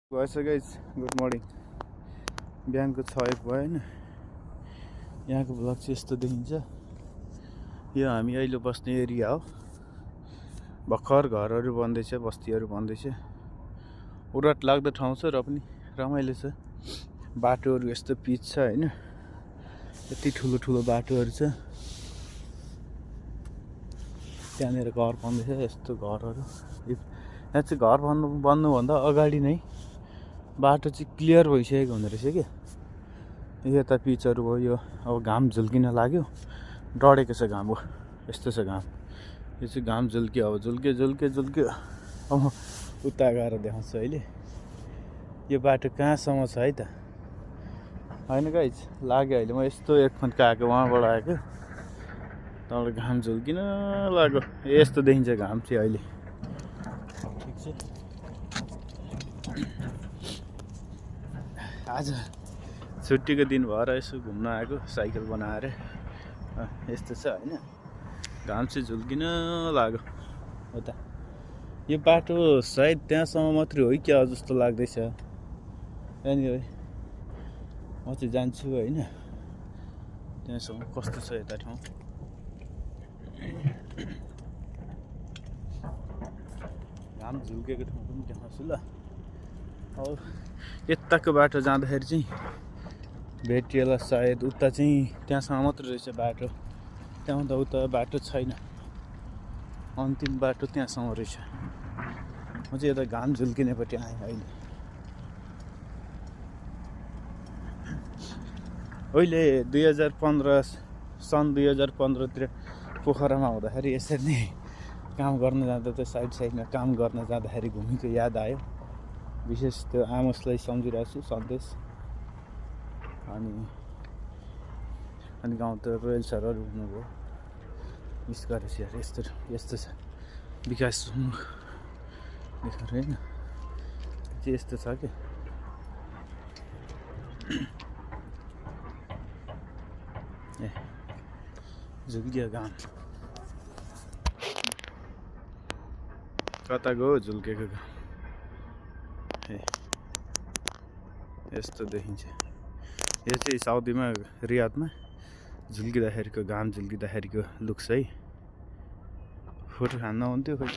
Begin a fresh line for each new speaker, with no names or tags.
भएछ guys, good morning. बिहानको 6 भयो हैन। यहाँको ब्लग चाहिँ यस्तो देखिन्छ। यो हामी अहिले बस्ने एरिया हो। भर्खर घरहरू बन्दैछ, बस्तीहरू बन्दैछ। उराट लाग्दो ठाउँ छ र पनि रमाइलो छ। बाटोहरू यस्तो पिच छ हैन, यति ठुलो ठुलो बाटोहरू छ। त्यहाँनिर घर बन्दैछ, यस्तो घरहरू। यहाँ चाहिँ घर बन्नुभन्दा अगाडि नै बाटो चाहिँ क्लियर भइसकेको हुँदो रहेछ क्या। यता पिचहरू भयो। यो अब घाम झुल्किन लाग्यो, डढेको छ घाम। हो यस्तो छ घाम। यो चाहिँ घाम झुल्क्यो, अब झुल्क्यो। अब उता गएर देखाउँछु अहिले। यो बाटो कहाँसम्म छ है त होइन गाइस, लाग्यो अहिले। म यस्तो एक फन्का आएको, उहाँबाट आएको। तपाईँलाई घाम झुल्किन लाग्यो। यस्तो देखिन्छ घाम चाहिँ अहिले। ठिक छ। आज छुट्टीको दिन भएर यसो घुम्न आएको, साइकल बनाएर। यस्तो छ होइन। घाम चाहिँ झुल्किन लाग्यो उता। यो बाटो सायद त्यहाँसम्म मात्रै हो क्या जस्तो लाग्दैछ। त्यहाँनिर म चाहिँ जान्छु होइन, त्यहाँसम्म कस्तो छ यता ठाउँ। घाम झुल्केको ठाउँ पनि देखाउँछु ल। अब यताको बाटो जाँदाखेरि चाहिँ भेटिएला सायद। उता चाहिँ त्यहाँसम्म मात्रै रहेछ बाटो, त्यहाँभन्दा उता बाटो छैन। अन्तिम बाटो त्यहाँसम्म रहेछ। म चाहिँ यता घाम झुल्किनेपट्टि आएँ अहिले। अहिले 2015 सन् 2015तिर पोखरामा हुँदाखेरि यसरी नै काम गर्न जाँदा त साइडमा काम गर्न जाँदाखेरि घुमेको याद आयो। विशेष त्यो आमोसलाई सम्झिरहेको छु सन्देश। अनि गाउँ त रोयल सरहरू हुनुभयो, मिस गरेपछि यार। यस्तो छ विकास देखाएर होइन, चाहिँ यस्तो छ क्या। ए झुल्कियो घाम। कता गयो झुल्केको घाम। ए यस्तो देखिन्छ। यो चाहिँ साउदीमा, रियादमा झुल्किँदाखेरिको, घाम झुल्किँदाखेरिको लुक्स है। फोटो खान हुन्थ्यो खोइ।